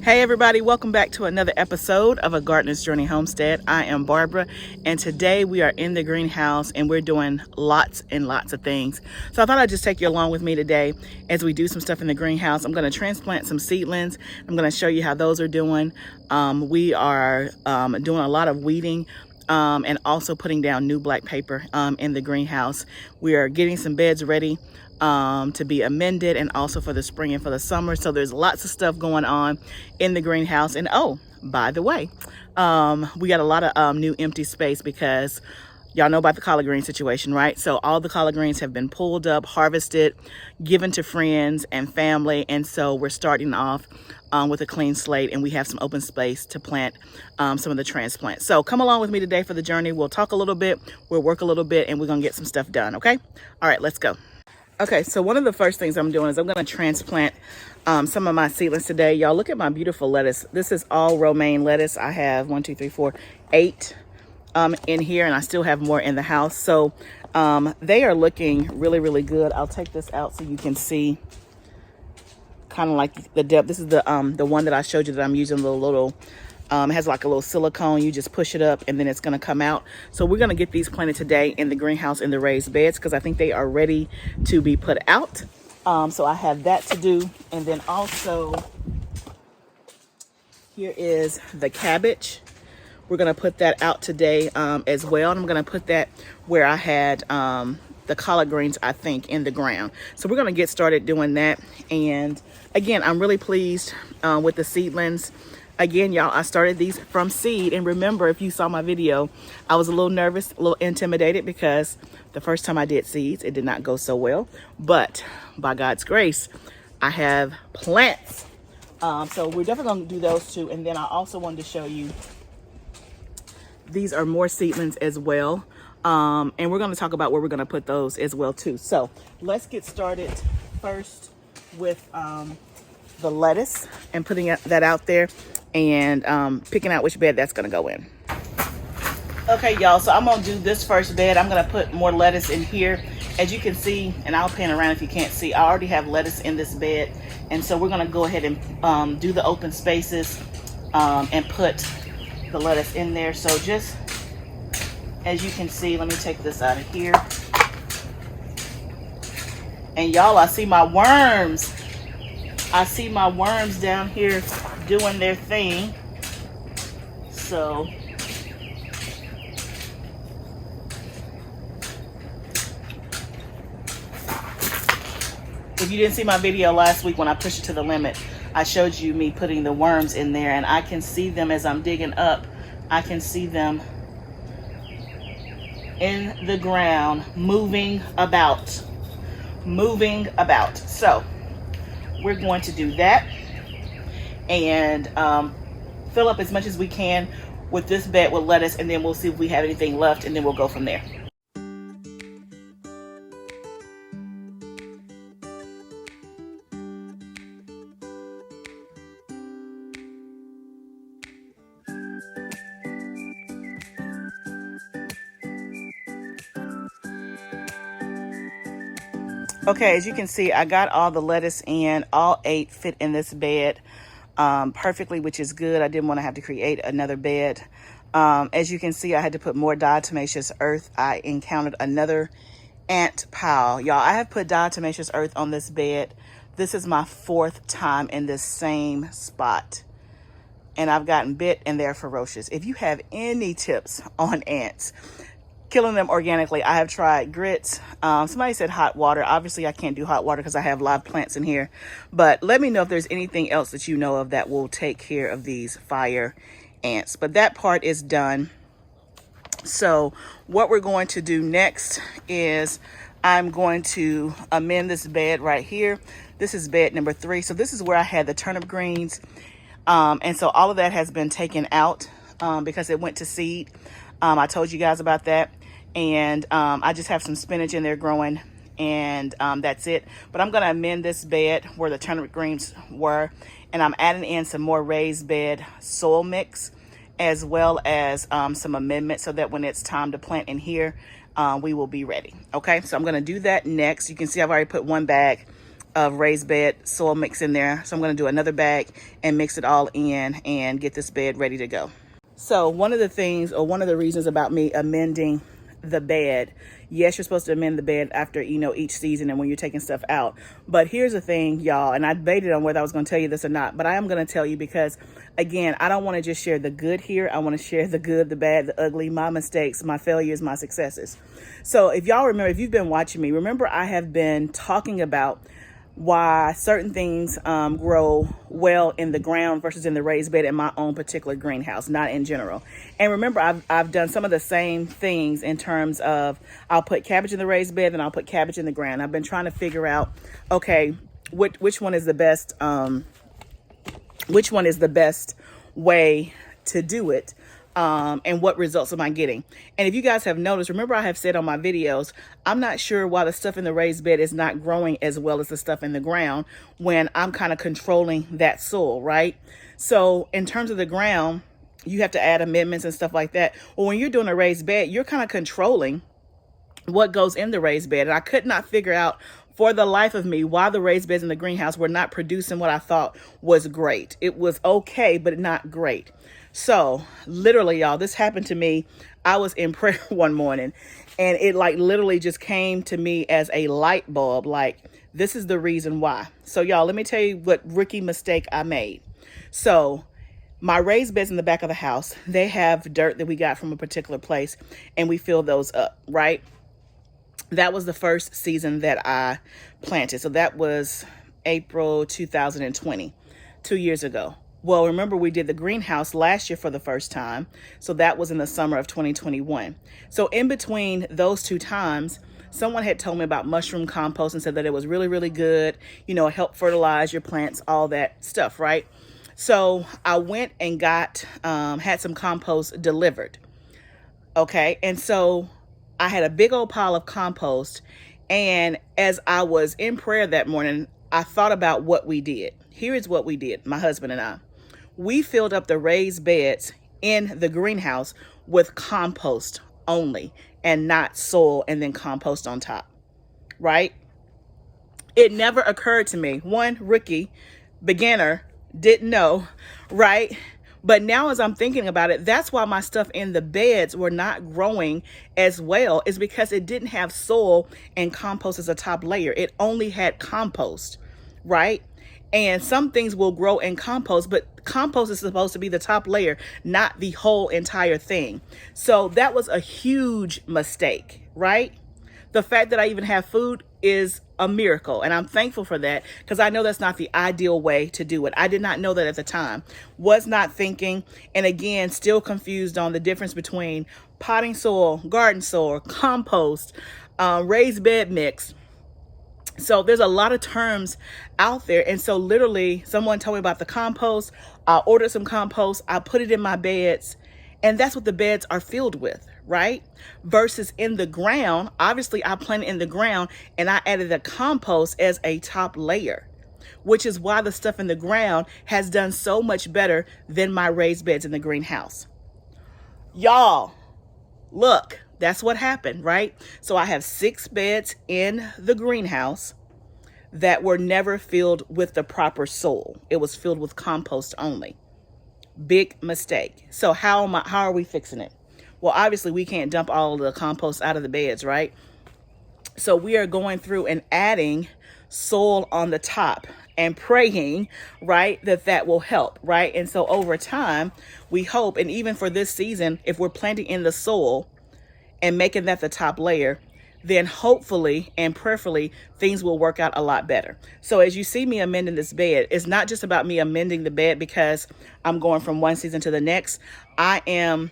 Hey everybody, welcome back to another episode of A Gardener's Journey Homestead. I am Barbara, and today we are in the greenhouse and we're doing lots and lots of things. So I thought I'd just take you along with me today as we do some stuff in the greenhouse. I'm going to transplant some seedlings. I'm going to show you how those are doing. We are doing a lot of weeding and also putting down new black paper in the greenhouse. We are getting some beds ready to be amended, and also for the spring and for the summer. So there's lots of stuff going on in the greenhouse. And oh, by the way, we got a lot of new empty space because y'all know about the collard green situation, right? So all the collard greens have been pulled up, harvested, given to friends and family. And so we're starting off with a clean slate, and we have some open space to plant some of the transplants. So come along with me today for the journey. We'll talk a little bit, we'll work a little bit, and we're gonna get some stuff done, okay? All right, let's go. Okay, so one of the first things I'm doing is I'm going to transplant some of my seedlings today. Y'all, look at my beautiful lettuce. This is all romaine lettuce. I have 1, 2, 3, 4, 8 in here, and I still have more in the house. So they are looking really, really good. I'll take this out so you can see kind of like the depth. This is the one that I showed you that I'm using the little it has like a little silicone. You just push it up and then it's going to come out. So we're going to get these planted today in the greenhouse in the raised beds because I think they are ready to be put out. So I have that to do. And then also here is the cabbage. We're going to put that out today as well. And I'm going to put that where I had the collard greens, I think, in the ground. So we're going to get started doing that. And again, I'm really pleased with the seedlings. Again, y'all, I started these from seed. And remember, if you saw my video, I was a little nervous, a little intimidated because the first time I did seeds, it did not go so well. But by God's grace, I have plants. So we're definitely going to do those two. And then I also wanted to show you, these are more seedlings as well. And we're going to talk about where we're going to put those as well too. So let's get started first with the lettuce and putting that out there and picking out which bed that's going to go in. Okay, y'all, so I'm going to do this first bed. I'm going to put more lettuce in here. As you can see, and I'll pan around if you can't see, I already have lettuce in this bed. And so we're going to go ahead and do the open spaces and put the lettuce in there. So just as you can see, let me take this out of here. And y'all, I see my worms. I see my worms down here doing their thing. So if you didn't see my video last week when I pushed it to the limit, I showed you me putting the worms in there, and I can see them as I'm digging up. I can see them in the ground moving about. So we're going to do that and fill up as much as we can with this bed with lettuce, and then we'll see if we have anything left, and then we'll go from there. Okay, as you can see, I got all the lettuce in. All 8 fit in this bed perfectly, which is good. I didn't want to have to create another bed. As you can see, I had to put more diatomaceous earth. I encountered another ant pile. Y'all, I have put diatomaceous earth on this bed. This is my 4th time in this same spot. And I've gotten bit, and they're ferocious. If you have any tips on ants, killing them organically, I have tried grits. Somebody said hot water. Obviously, I can't do hot water because I have live plants in here. But let me know if there's anything else that you know of that will take care of these fire ants. But that part is done. So what we're going to do next is I'm going to amend this bed right here. This is bed number 3. So this is where I had the turnip greens. And so all of that has been taken out because it went to seed. I told you guys about that. And I just have some spinach in there growing, and that's it. But I'm going to amend this bed where the turnip greens were, and I'm adding in some more raised bed soil mix as well as some amendments so that when it's time to plant in here, we will be ready. Okay, so I'm going to do that next. You can see I've already put one bag of raised bed soil mix in there. So I'm going to do another bag and mix it all in and get this bed ready to go. So one of the things, or one of the reasons about me amending the bed, yes, you're supposed to amend the bed after, each season and when you're taking stuff out. But here's the thing, y'all, and I debated on whether I was going to tell you this or not, but I am going to tell you because, again, I don't want to just share the good here. I want to share the good, the bad, the ugly, my mistakes, my failures, my successes. So if y'all remember, if you've been watching me, remember I have been talking about why certain things grow well in the ground versus in the raised bed in my own particular greenhouse, not in general. And remember, I've done some of the same things in terms of I'll put cabbage in the raised bed and I'll put cabbage in the ground. I've been trying to figure out, okay, which one is the best, way to do it. And what results am I getting? And if you guys have noticed, remember I have said on my videos, I'm not sure why the stuff in the raised bed is not growing as well as the stuff in the ground when I'm kind of controlling that soil, right? So in terms of the ground, you have to add amendments and stuff like that. Well, when you're doing a raised bed, you're kind of controlling what goes in the raised bed. And I could not figure out for the life of me why the raised beds in the greenhouse were not producing what I thought was great. It was okay, but not great. So literally, y'all, this happened to me. I was in prayer one morning and it literally just came to me as a light bulb. This is the reason why. So y'all, let me tell you what rookie mistake I made. So my raised beds in the back of the house, they have dirt that we got from a particular place and we fill those up, right? That was the first season that I planted. So that was April 2020, 2 years ago. Well, remember we did the greenhouse last year for the first time. So that was in the summer of 2021. So in between those two times, someone had told me about mushroom compost and said that it was really, really good. It helped fertilize your plants, all that stuff, right? So I went and had some compost delivered. Okay. And so I had a big old pile of compost. And as I was in prayer that morning, I thought about what we did. Here is what we did, my husband and I. We filled up the raised beds in the greenhouse with compost only and not soil and then compost on top, right? It never occurred to me. One, rookie, beginner, didn't know, right? But now as I'm thinking about it, that's why my stuff in the beds were not growing as well, is because it didn't have soil and compost as a top layer. It only had compost, right? And some things will grow in compost, but compost is supposed to be the top layer, not the whole entire thing. So that was a huge mistake, right? The fact that I even have food is a miracle. And I'm thankful for that because I know that's not the ideal way to do it. I did not know that at the time, was not thinking. And again, still confused on the difference between potting soil, garden soil, compost, raised bed mix. So there's a lot of terms out there. And so literally someone told me about the compost. I ordered some compost. I put it in my beds. And that's what the beds are filled with, right? Versus in the ground, obviously I planted in the ground and I added the compost as a top layer, which is why the stuff in the ground has done so much better than my raised beds in the greenhouse. Y'all, look. That's what happened, right? So I have 6 beds in the greenhouse that were never filled with the proper soil. It was filled with compost only. Big mistake. So how are we fixing it? Well, obviously we can't dump all of the compost out of the beds, right? So we are going through and adding soil on the top and praying, right, that will help, right? And so over time, we hope, and even for this season, if we're planting in the soil and making that the top layer, then hopefully and prayerfully things will work out a lot better. So as you see me amending this bed, it's not just about me amending the bed because I'm going from one season to the next. I am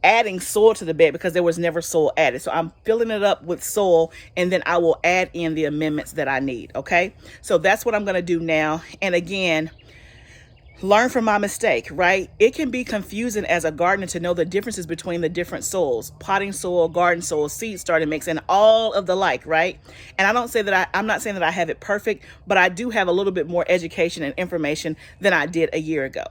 adding soil to the bed because there was never soil added. So I'm filling it up with soil and then I will add in the amendments that I need. Okay. So that's what I'm going to do now. And again, learn from my mistake, right? It can be confusing as a gardener to know the differences between the different soils, potting soil, garden soil, seed starting mix, and all of the like, right? And I don't say that I'm not saying that I have it perfect, but I do have a little bit more education and information than I did a year ago.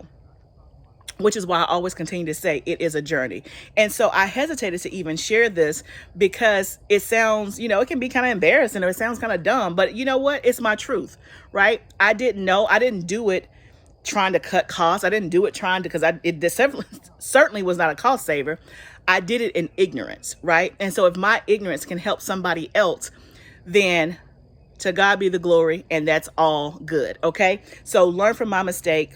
which is why I always continue to say it is a journey. And so I hesitated to even share this because it sounds, it can be kind of embarrassing or it sounds kind of dumb, but you know what? It's my truth, right? I didn't know. I didn't do it trying to cut costs. I didn't do it trying to, because it certainly was not a cost saver. I did it in ignorance, right? And so if my ignorance can help somebody else, then to God be the glory, and that's all good, okay? So learn from my mistake,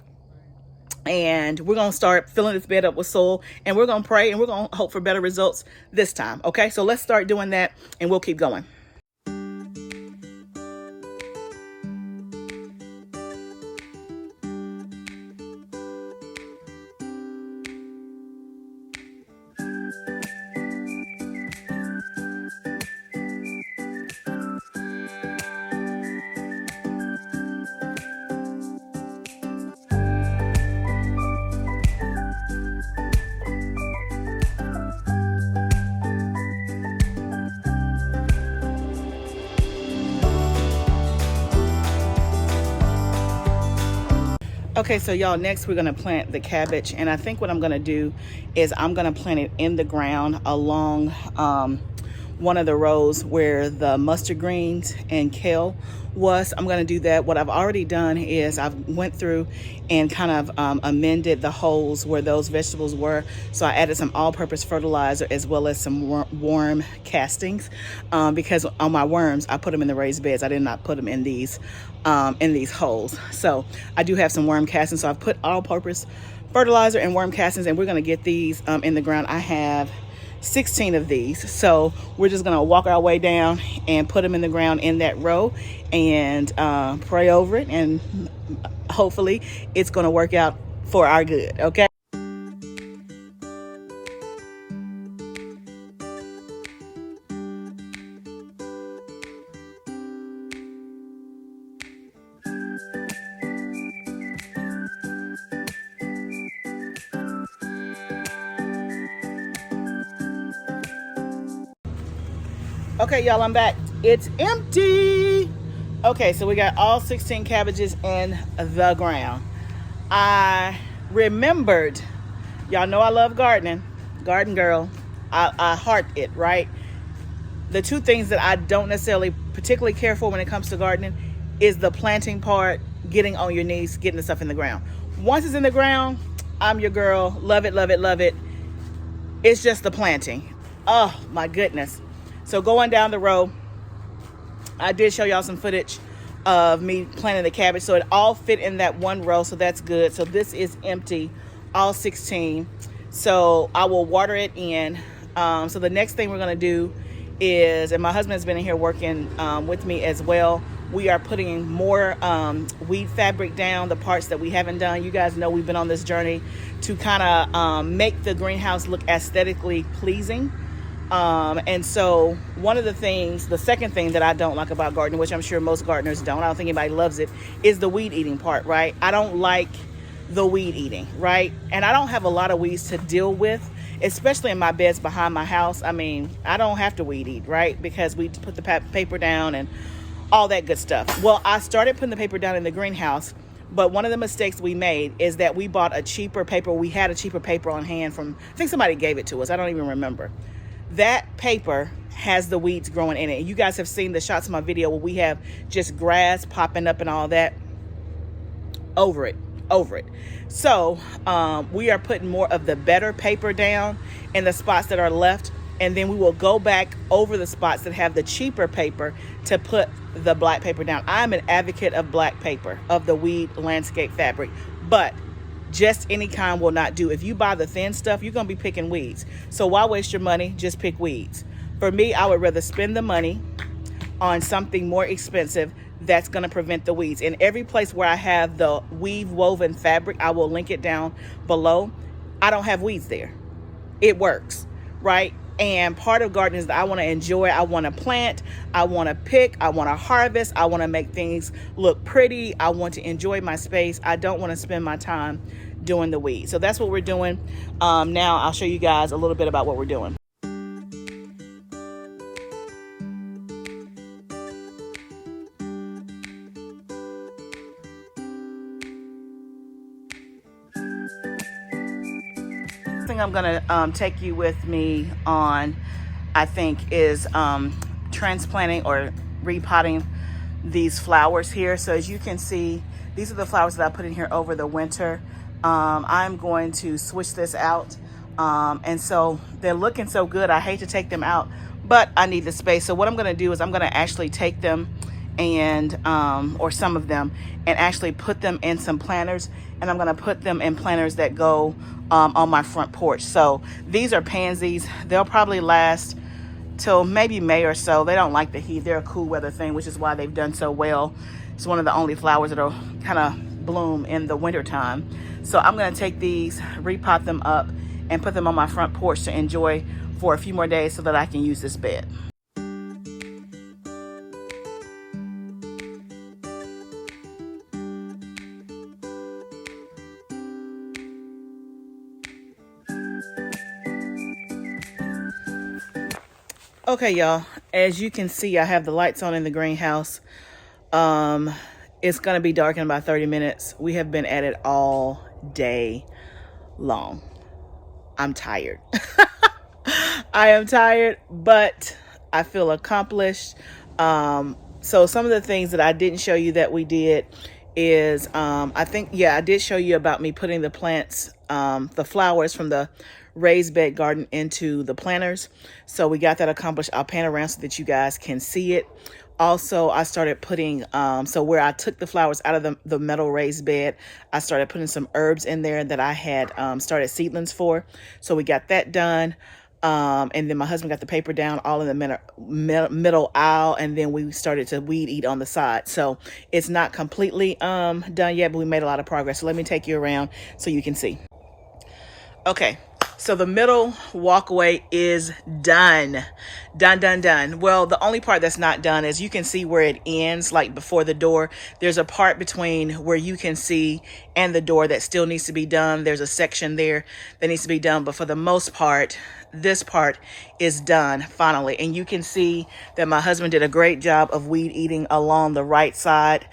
and we're going to start filling this bed up with soil, and we're going to pray, and we're going to hope for better results this time, okay? So let's start doing that, and we'll keep going. Okay, so y'all, next we're gonna plant the cabbage, and I think what I'm gonna do is I'm gonna plant it in the ground along one of the rows where the mustard greens and kale was. I'm gonna do that. What I've already done is I've went through and kind of amended the holes where those vegetables were. So I added some all-purpose fertilizer as well as some worm castings, because on my worms I put them in the raised beds. I did not put them in these holes. So I do have some worm castings. So I've put all-purpose fertilizer and worm castings, and we're gonna get these in the ground. I have 16 of these, so we're just gonna walk our way down and put them in the ground in that row and pray over it, and hopefully it's gonna work out for our good, okay? Okay, y'all, I'm back. It's empty. Okay, so we got all 16 cabbages in the ground. I remembered, y'all know I love gardening, garden girl. I heart it, right? The two things that I don't necessarily particularly care for when it comes to gardening is the planting part, getting on your knees, getting the stuff in the ground. Once it's in the ground, I'm your girl. Love it, love it, love it. It's just the planting. Oh my goodness. So going down the row, I did show y'all some footage of me planting the cabbage. So it all fit in that one row, so that's good. So this is empty, all 16. So I will water it in. So the next thing we're gonna do is, and my husband's been in here working with me as well, we are putting more weed fabric down, the parts that we haven't done. You guys know we've been on this journey to kind of make the greenhouse look aesthetically pleasing. And so one of the things, the second thing that I don't like about gardening, which I'm sure most gardeners don't, I don't think anybody loves it, is the weed eating part, right? I don't like the weed eating, right? And I don't have a lot of weeds to deal with, especially in my beds behind my house. I mean, I don't have to weed eat, right? Because we put the paper down and all that good stuff. Well, I started putting the paper down in the greenhouse, but one of the mistakes we made is that we bought a cheaper paper. We had a cheaper paper on hand from, I think somebody gave it to us. I don't even remember. That paper has the weeds growing in it. You guys have seen the shots of my video where we have just grass popping up and all that. Over it. So we are putting more of the better paper down in the spots that are left, and then we will go back over the spots that have the cheaper paper to put the black paper down. I'm an advocate of black paper, of the weed landscape fabric, but just any kind will not do. If you buy the thin stuff, you're gonna be picking weeds. So why waste your money? Just pick weeds. For me, I would rather spend the money on something more expensive that's gonna prevent the weeds. In every place where I have the weave woven fabric, I will link it down below, I don't have weeds there. It works, right? And part of gardening is that I want to enjoy, I want to plant, I want to pick, I want to harvest, I want to make things look pretty, I want to enjoy my space. I don't want to spend my time doing the weeds. So that's what we're doing. Now I'll show you guys a little bit about what we're doing. thing I'm gonna take you with me on, I think, is transplanting or repotting these flowers here. So as you can see, these are the flowers that I put in here over the winter. I'm going to switch this out. And so they're looking so good. I hate to take them out, but I need the space. So what I'm gonna do is I'm gonna actually take them and or some of them and actually put them in some planters, and I'm gonna put them in planters that go on my front porch. So these are pansies. They'll probably last till maybe May or so. They don't like the heat. They're a cool weather thing, which is why they've done so well. It's one of the only flowers that'll kind of bloom in the winter time. So I'm gonna take these, repot them up, and put them on my front porch to enjoy for a few more days so that I can use this bed. Okay, y'all, as you can see, I have the lights on in the greenhouse. It's gonna be dark in about 30 minutes. We have been at it all day long. I'm tired. I am tired, but I feel accomplished. So some of the things that I didn't show you that we did is, I did show you about me putting the plants, the flowers from the raised bed garden into the planters. So we got that accomplished. I'll pan around so that you guys can see it. Also, I started putting, so where I took the flowers out of the metal raised bed, I started putting some herbs in there that I had started seedlings for. So we got that done. And then my husband got the paper down all in the middle aisle, and then we started to weed eat on the side. So it's not completely done yet, but we made a lot of progress. So let me take you around so you can see. Okay. So the middle walkway is done. Done. Well, the only part that's not done is you can see where it ends, like before the door. There's a part between where you can see and the door that still needs to be done. There's a section there that needs to be done. But for the most part, this part is done finally. And you can see that my husband did a great job of weed eating along the right side.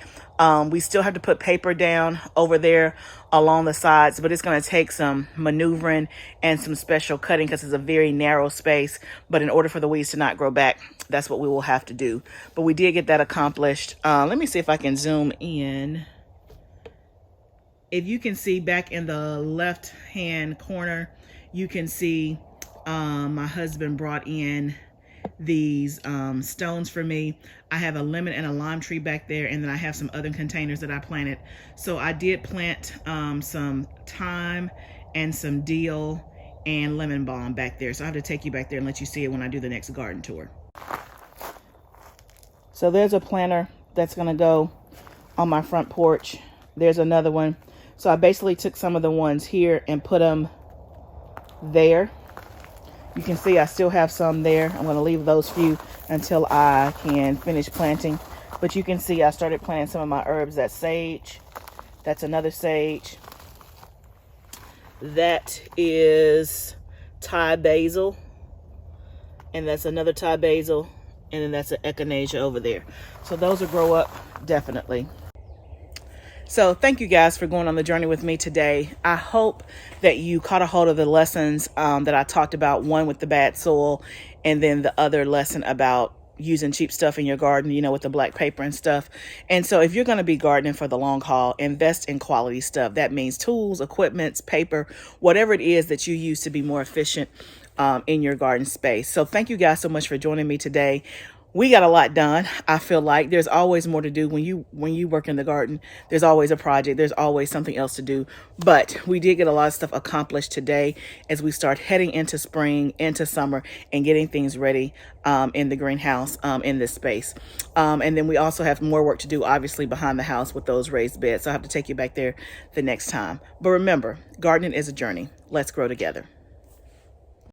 We still have to put paper down over there along the sides, but it's going to take some maneuvering and some special cutting because it's a very narrow space. But in order for the weeds to not grow back, that's what we will have to do. But we did get that accomplished. Let me see if I can zoom in. If you can see back in the left hand corner, you can see my husband brought in these stones for me. I have a lemon and a lime tree back there, and then I have some other containers that I planted. So I did plant some thyme and some dill and lemon balm back there. So I have to take you back there and let you see it when I do the next garden tour. So there's a planter that's gonna go on my front porch. There's another one. So I basically took some of the ones here and put them there. You can see I still have some there. I'm going to leave those few until I can finish planting. But you can see I started planting some of my herbs. That's sage. That's another sage. That is Thai basil. And that's another Thai basil. And then that's an echinacea over there. So those will grow up definitely. So thank you guys for going on the journey with me today. I hope that you caught a hold of the lessons that I talked about, one with the bad soil, and then the other lesson about using cheap stuff in your garden, you know, with the black paper and stuff. And so if you're going to be gardening for the long haul, invest in quality stuff. That means tools, equipments, paper, whatever it is that you use to be more efficient in your garden space. So thank you guys so much for joining me today. We got a lot done. I feel like there's always more to do when you work in the garden. There's always a project. There's always something else to do. But we did get a lot of stuff accomplished today as we start heading into spring, into summer, and getting things ready in the greenhouse in this space. And then we also have more work to do, obviously, behind the house with those raised beds. So I have to take you back there the next time. But remember, gardening is a journey. Let's grow together.